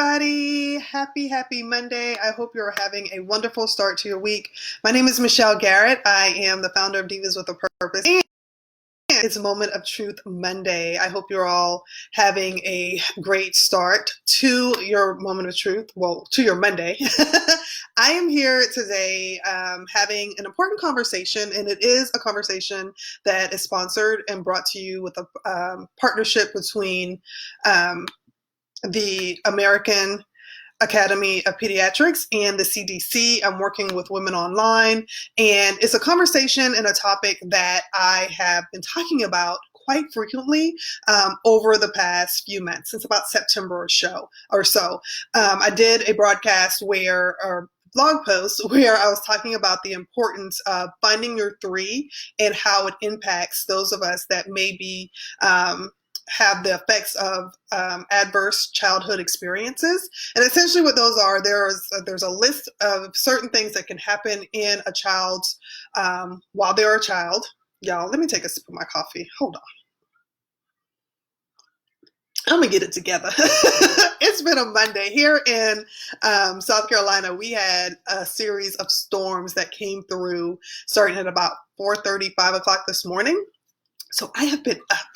everybody. Happy Monday. I hope you're having a wonderful start to your week. My name is Michelle Garrett. I am the founder of Divas with a Purpose. And it's Moment of Truth Monday. I hope you're all having a great start to your moment of truth. Well, to your Monday. I am here today having an important conversation, and it is a conversation that is sponsored and brought to you with a partnership between the American Academy of Pediatrics and the CDC. I'm working with Women Online, and it's a conversation and a topic that I have been talking about quite frequently over the past few months, since about September or so. I did a broadcast or blog post where I was talking about the importance of finding your three and how it impacts those of us that may be have the effects of adverse childhood experiences. And essentially what those are, there's a list of certain things that can happen in a child's while they're a child. Y'all, let me take a sip of my coffee. Hold on. I'm gonna get it together. It's been a Monday. Here in South Carolina, we had a series of storms that came through starting at about 4:30, 5 o'clock this morning. So I have been up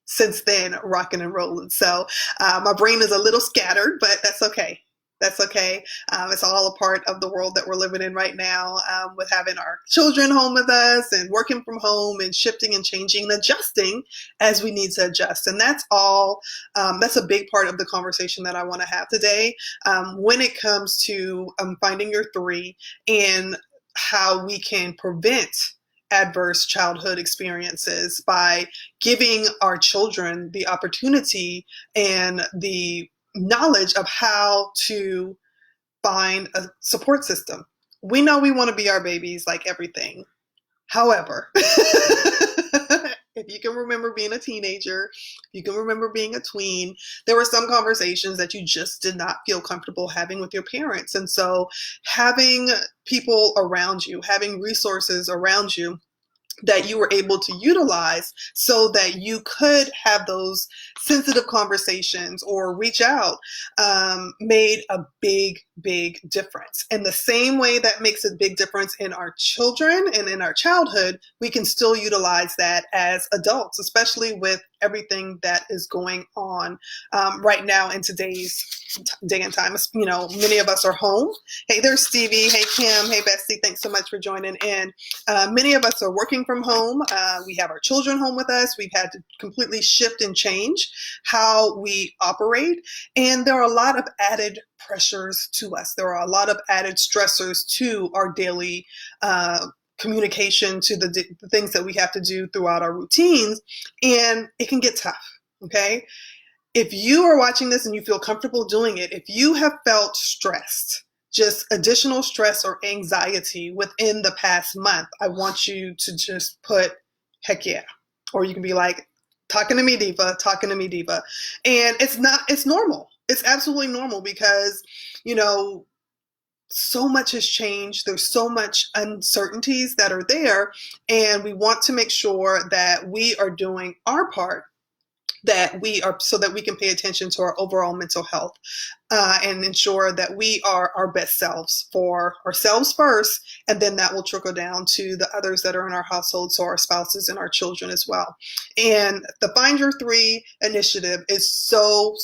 since then, rocking and rolling. So my brain is a little scattered, but that's okay. That's okay. It's all a part of the world that we're living in right now, with having our children home with us and working from home and shifting and changing and adjusting as we need to adjust. And that's all, that's a big part of the conversation that I want to have today when it comes to finding your three and how we can prevent adverse childhood experiences by giving our children the opportunity and the knowledge of how to find a support system. We know we want to be our babies like everything. However, if you can remember being a teenager, if you can remember being a tween, there were some conversations that you just did not feel comfortable having with your parents. And so having people around you, having resources around you that you were able to utilize so that you could have those sensitive conversations or reach out made a big difference. And the same way that makes a big difference in our children and in our childhood, we can still utilize that as adults, especially with everything that is going on right now in today's day and time. You know, many of us are home. Hey, there's Stevie. Hey, Kim. Hey, Bessie. Thanks so much for joining in. Many of us are working from home. We have our children home with us. We've had to completely shift and change how we operate. And there are a lot of added pressures to us. There are a lot of added stressors to our daily communication, to the things that we have to do throughout our routines. And it can get tough. Okay. If you are watching this and you feel comfortable doing it, if you have felt stressed, just additional stress or anxiety within the past month, I want you to just put heck yeah. Or you can be like, talking to me, diva, talking to me, diva. And it's normal. It's absolutely normal because, you know, so much has changed. There's so much uncertainties that are there. And we want to make sure that we are doing our part, so that we can pay attention to our overall mental health and ensure that we are our best selves for ourselves first, and then that will trickle down to the others that are in our household, so our spouses and our children as well. And the Find Your Three initiative is so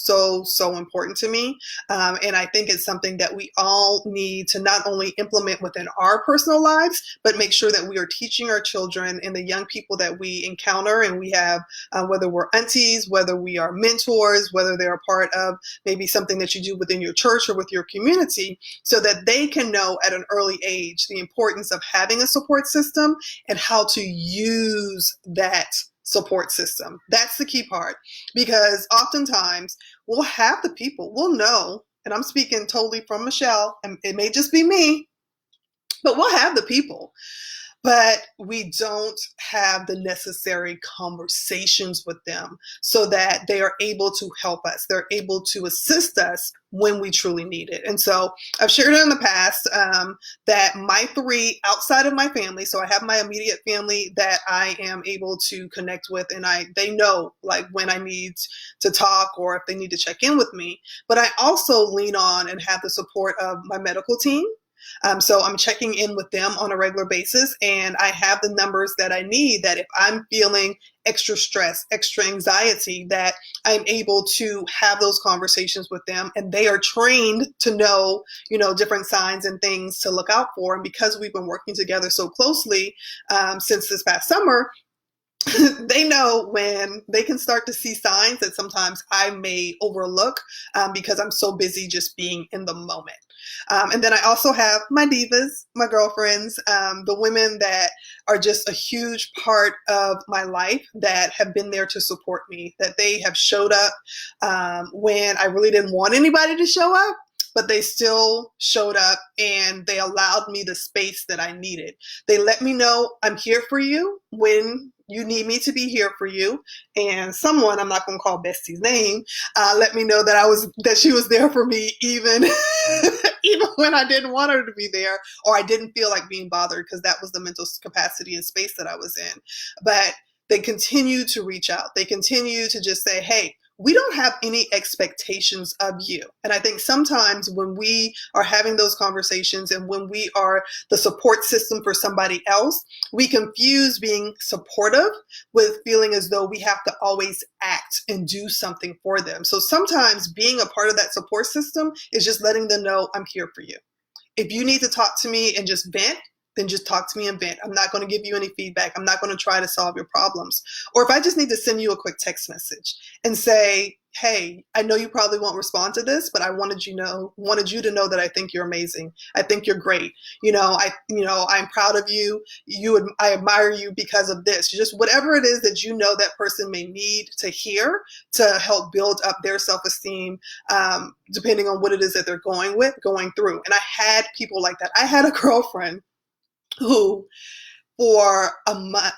important to me, and I think it's something that we all need to not only implement within our personal lives, but make sure that we are teaching our children and the young people that we encounter, and we have, whether we're aunties, whether we are mentors, whether they're a part of maybe something that you do within your church or with your community, so that they can know at an early age the importance of having a support system and how to use that support system. That's the key part, because oftentimes we'll have the people, we'll know, and I'm speaking totally from Michelle, and it may just be me, but we'll have the people but we don't have the necessary conversations with them so that they are able to help us. They're able to assist us when we truly need it. And so I've shared it in the past that my three outside of my family, so I have my immediate family that I am able to connect with, and they know like when I need to talk or if they need to check in with me. But I also lean on and have the support of my medical team. So I'm checking in with them on a regular basis, and I have the numbers that I need, that if I'm feeling extra stress, extra anxiety, that I'm able to have those conversations with them, and they are trained to know, different signs and things to look out for. And because we've been working together so closely since this past summer, they know when they can start to see signs that sometimes I may overlook because I'm so busy just being in the moment. And then I also have my divas, my girlfriends, the women that are just a huge part of my life, that have been there to support me, that they have showed up when I really didn't want anybody to show up, but they still showed up and they allowed me the space that I needed. They let me know I'm here for you when you need me to be here for you. And someone, I'm not going to call Bestie's name, let me know that she was there for me even even when I didn't want her to be there, or I didn't feel like being bothered, because that was the mental capacity and space that I was in. But they continue to reach out. They continue to just say, hey, we don't have any expectations of you. And I think sometimes when we are having those conversations and when we are the support system for somebody else, we confuse being supportive with feeling as though we have to always act and do something for them. So sometimes being a part of that support system is just letting them know I'm here for you. If you need to talk to me and just vent, then just talk to me and vent. I'm not going to give you any feedback. I'm not going to try to solve your problems. Or if I just need to send you a quick text message and say, hey, I know you probably won't respond to this, but I wanted you to know that I think you're amazing. I think you're great. I'm proud of you. I admire you because of this. Just whatever it is that that person may need to hear to help build up their self-esteem, depending on what it is that they're going through. And I had people like that. I had a girlfriend who, for a month,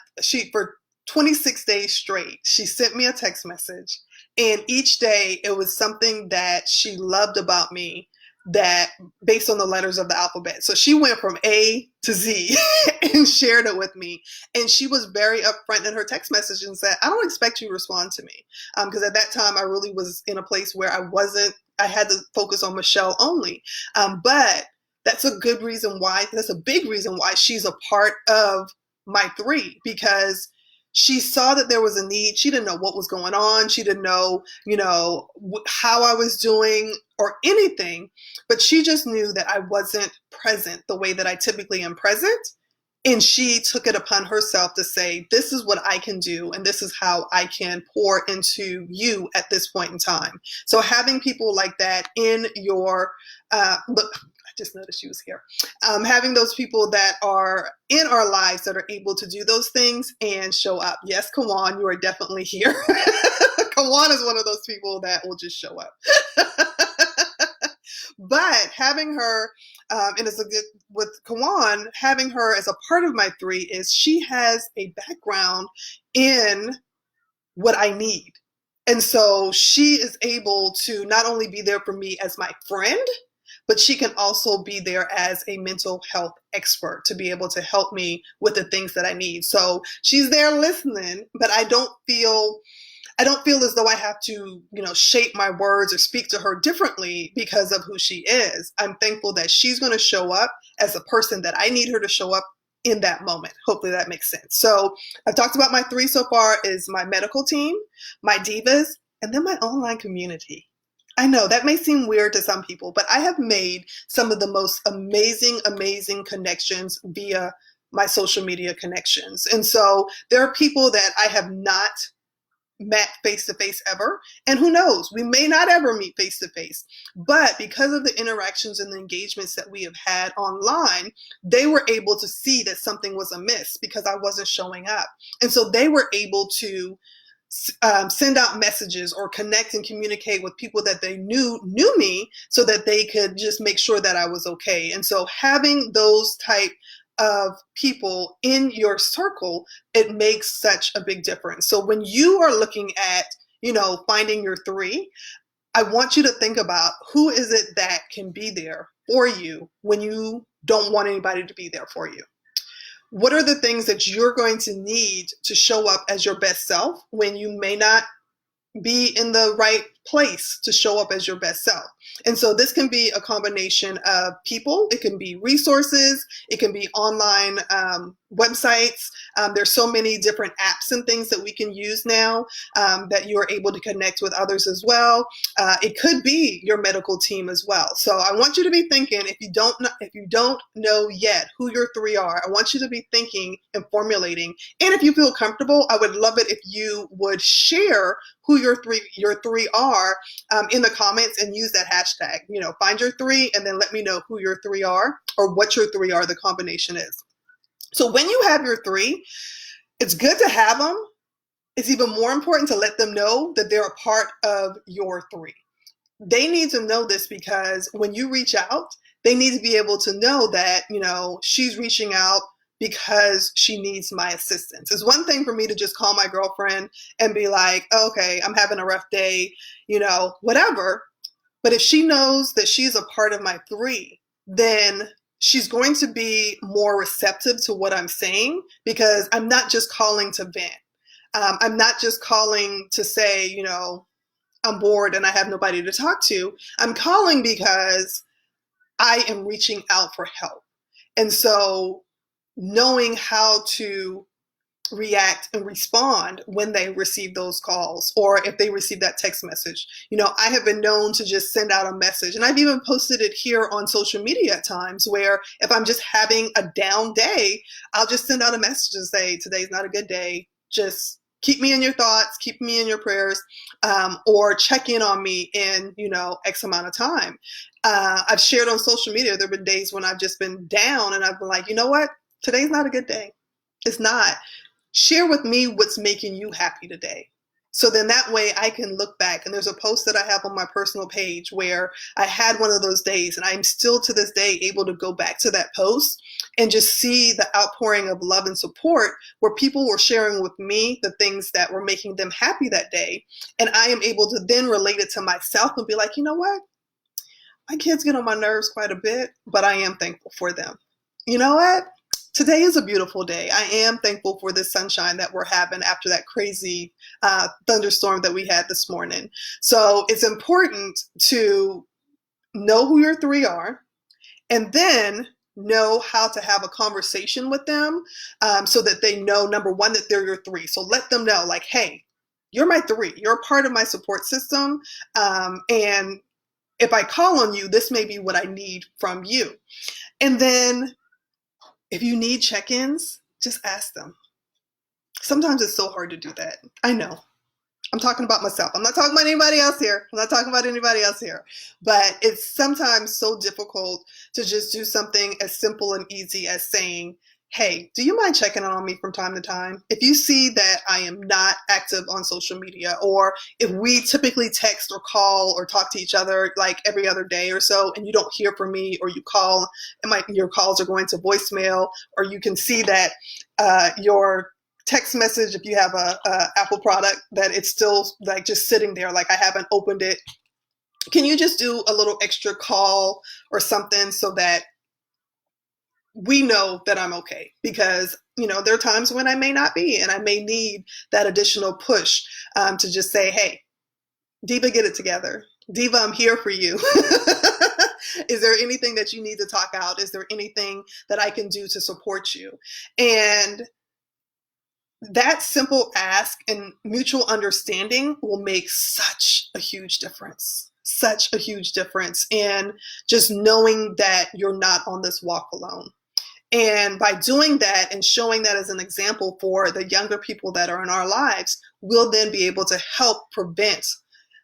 for 26 days straight, she sent me a text message, and each day it was something that she loved about me, that based on the letters of the alphabet. So she went from A to Z and shared it with me. And she was very upfront in her text message and said, I don't expect you to respond to me. Because at that time I really was in a place where I had to focus on Michelle only. But that's a big reason why she's a part of my three, because she saw that there was a need. She didn't know what was going on. She didn't know, how I was doing or anything, but she just knew that I wasn't present the way that I typically am present. And she took it upon herself to say, this is what I can do, and this is how I can pour into you at this point in time. So having people like that in your, look, I just noticed she was here. Having those people that are in our lives that are able to do those things and show up. Yes, Kawan, you are definitely here. Kawan is one of those people that will just show up. But having her, and it's a good with Kawan, having her as a part of my three is she has a background in what I need. And so she is able to not only be there for me as my friend, but she can also be there as a mental health expert to be able to help me with the things that I need. So she's there listening, but I don't feel as though I have to, shape my words or speak to her differently because of who she is. I'm thankful that she's going to show up as a person that I need her to show up in that moment. Hopefully that makes sense. So I've talked about my three so far: is my medical team, my divas, and then my online community. I know that may seem weird to some people, but I have made some of the most amazing connections via my social media connections. And so there are people that I have not met face to face ever. And who knows, we may not ever meet face to face. But because of the interactions and the engagements that we have had online, they were able to see that something was amiss because I wasn't showing up. And so they were able to send out messages or connect and communicate with people that they knew me, so that they could just make sure that I was okay. And so having those type of people in your circle, it makes such a big difference. So when you are looking at, finding your three, I want you to think about who is it that can be there for you when you don't want anybody to be there for you. What are the things that you're going to need to show up as your best self when you may not be in the right place to show up as your best self? And so this can be a combination of people, it can be resources, it can be online websites. There's so many different apps and things that we can use now that you are able to connect with others as well. It could be your medical team as well. So I want you to be thinking, if you don't know yet who your three are, I want you to be thinking and formulating. And if you feel comfortable, I would love it if you would share who your three are in the comments and use that hashtag. Find your three and then let me know who your three are or what your three are, the combination is. So when you have your three, it's good to have them. It's even more important to let them know that they're a part of your three. They need to know this because when you reach out, they need to be able to know that, she's reaching out because she needs my assistance. It's one thing for me to just call my girlfriend and be like, okay, I'm having a rough day, whatever. But if she knows that she's a part of my three, then she's going to be more receptive to what I'm saying because I'm not just calling to vent. I'm not just calling to say, I'm bored and I have nobody to talk to. I'm calling because I am reaching out for help. And so knowing how to react and respond when they receive those calls or if they receive that text message. I have been known to just send out a message, and I've even posted it here on social media at times where if I'm just having a down day, I'll just send out a message and say, today's not a good day. Just keep me in your thoughts, keep me in your prayers, or check in on me in, X amount of time. I've shared on social media, there have been days when I've just been down and I've been like, you know what? Today's not a good day. It's not. Share with me what's making you happy today. So then that way I can look back, and there's a post that I have on my personal page where I had one of those days, and I'm still to this day able to go back to that post and just see the outpouring of love and support where people were sharing with me the things that were making them happy that day. And I am able to then relate it to myself and be like, you know what? My kids get on my nerves quite a bit, but I am thankful for them. You know what? Today is a beautiful day. I am thankful for the sunshine that we're having after that crazy thunderstorm that we had this morning. So it's important to know who your three are and then know how to have a conversation with them so that they know, number one, that they're your three. So let them know, like, hey, you're my three. You're a part of my support system. And if I call on you, this may be what I need from you. And then if you need check-ins, just ask them. Sometimes it's so hard to do that. I know. I'm talking about myself. I'm not talking about anybody else here. But it's sometimes so difficult to just do something as simple and easy as saying, hey, do you mind checking on me from time to time? If you see that I am not active on social media, or if we typically text or call or talk to each other like every other day or so, and you don't hear from me, or you call and your calls are going to voicemail, or you can see that your text message, if you have a Apple product, that it's still like just sitting there, like I haven't opened it. Can you just do a little extra call or something so that we know that I'm okay? Because, there are times when I may not be, and I may need that additional push to just say, hey, Diva, get it together. Diva, I'm here for you. Is there anything that you need to talk out? Is there anything that I can do to support you? And that simple ask and mutual understanding will make such a huge difference. Such a huge difference in just knowing that you're not on this walk alone. And by doing that and showing that as an example for the younger people that are in our lives, we'll then be able to help prevent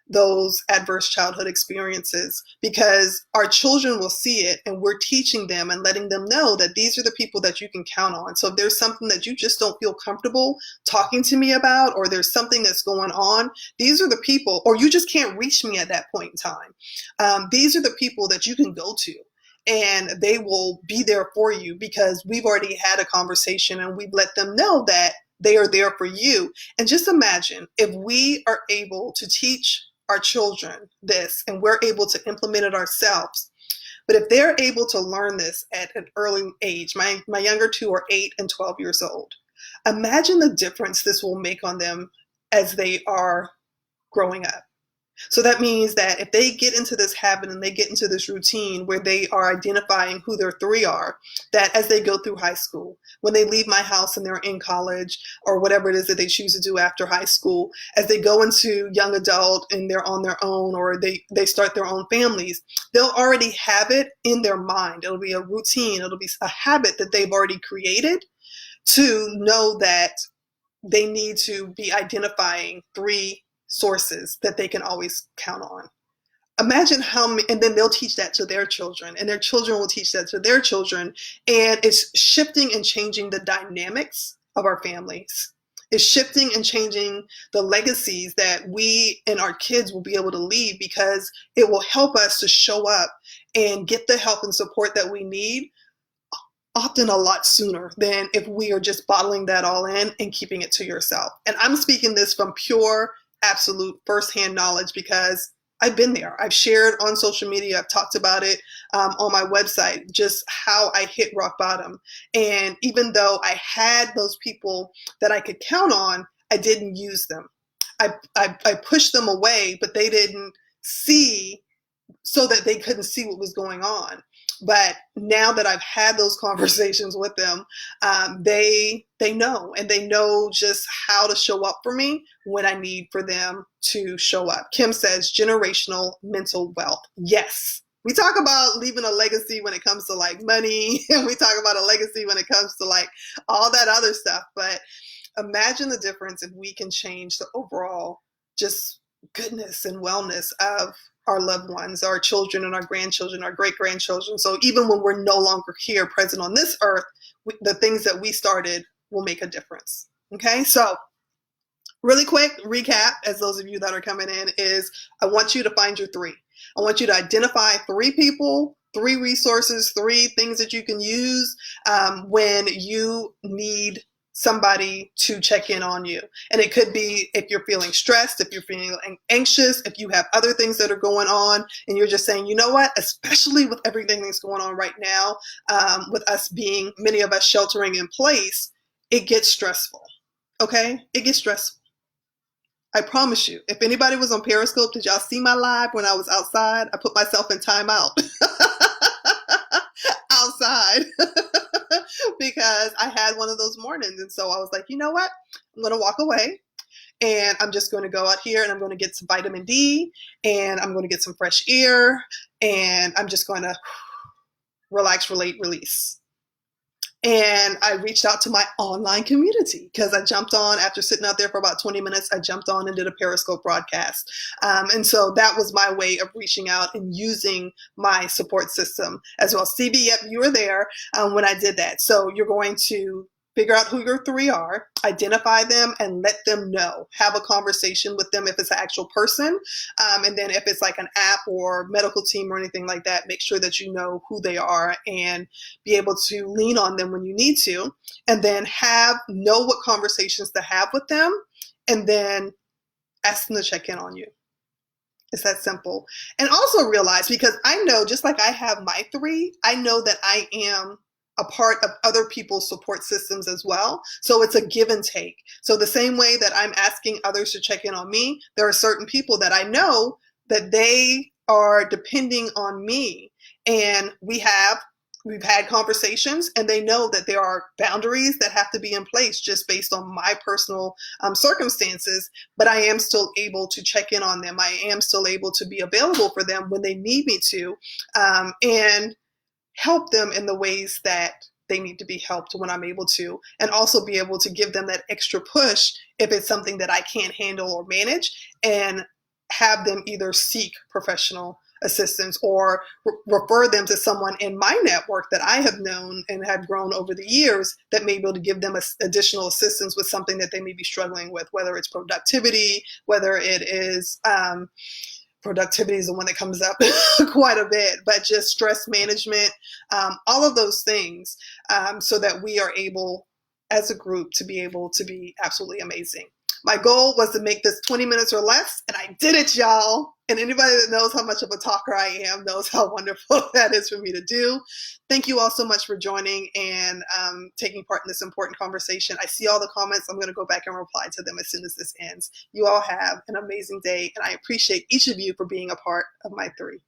those adverse childhood experiences, because our children will see it and we're teaching them and letting them know that these are the people that you can count on. So if there's something that you just don't feel comfortable talking to me about, or there's something that's going on, these are the people, or you just can't reach me at that point in time. These are the people that you can go to. and they will be there for you because we've already had a conversation and we've let them know that they are there for you. And just imagine if we are able to teach our children this and we're able to implement it ourselves. But if they're able to learn this at an early age, my younger two are 8 and 12 years old. Imagine the difference this will make on them as they are growing up. So that means that if they get into this habit and they get into this routine where they are identifying who their three are, that as they go through high school, when they leave my house and they're in college or whatever it is that they choose to do after high school, as they go into young adult and they're on their own or they start their own families, they'll already have it in their mind. It'll be a routine. It'll be a habit that they've already created to know that they need to be identifying three sources that they can always count on. Imagine how many, and then they'll teach that to their children, and their children will teach that to their children. And it's shifting and changing the dynamics of our families. It's shifting and changing the legacies that we and our kids will be able to leave because it will help us to show up and get the help and support that we need often a lot sooner than if we are just bottling that all in and keeping it to yourself. And I'm speaking this from pure, absolute firsthand knowledge because I've been there. I've shared on social media. I've talked about it on my website, just how I hit rock bottom. And even though I had those people that I could count on, I didn't use them. I pushed them away, but they didn't see, so that they couldn't see what was going on. But now that I've had those conversations with them, they know, and they know just how to show up for me when I need for them to show up. Kim says generational mental wealth. Yes. We talk about leaving a legacy when it comes to like money, and we talk about a legacy when it comes to like all that other stuff. But imagine the difference if we can change the overall just goodness and wellness of our loved ones, our children and our grandchildren, our great-grandchildren. So even when we're no longer here present on this earth, the things that we started will make a difference. Okay, so really quick recap, as those of you that are coming in, is I want you to find your three. I want you to identify three people, three resources, three things that you can use when you need somebody to check in on you. And it could be if you're feeling stressed, if you're feeling anxious, if you have other things that are going on and you're just saying, you know what, especially with everything that's going on right now, with us being, many of us sheltering in place, it gets stressful. Okay? It gets stressful. I promise you, if anybody was on Periscope, did y'all see my live when I was outside? I put myself in timeout outside because I had one of those mornings. And so I was like, you know what? I'm going to walk away and I'm just going to go out here and I'm going to get some vitamin D and I'm going to get some fresh air and I'm just going to relax, relate, release. And I reached out to my online community because I jumped on after sitting out there for about 20 minutes. I jumped on and did a Periscope broadcast. And so that was my way of reaching out and using my support system as well. CB, yep, you were there when I did that. So you're going to figure out who your three are, identify them, and let them know. Have a conversation with them if it's an actual person. And then if it's like an app or medical team or anything like that, make sure that you know who they are and be able to lean on them when you need to. And then know what conversations to have with them, and then ask them to check in on you. It's that simple. And also realize, because I know, just like I have my three, I know that I am a part of other people's support systems as well. So it's a give and take. So the same way that I'm asking others to check in on me, there are certain people that I know that they are depending on me. And we've had conversations, and they know that there are boundaries that have to be in place just based on my personal circumstances, but I am still able to check in on them. I am still able to be available for them when they need me to, and help them in the ways that they need to be helped when I'm able to, and also be able to give them that extra push if it's something that I can't handle or manage, and have them either seek professional assistance or refer them to someone in my network that I have known and have grown over the years that may be able to give them additional assistance with something that they may be struggling with, whether it's productivity, whether it is productivity is the one that comes up quite a bit, but just stress management, all of those things, so that we are able as a group to be able to be absolutely amazing. My goal was to make this 20 minutes or less, and I did it, y'all. And anybody that knows how much of a talker I am knows how wonderful that is for me to do. Thank you all so much for joining and taking part in this important conversation. I see all the comments. I'm going to go back and reply to them as soon as this ends. You all have an amazing day, and I appreciate each of you for being a part of my 3.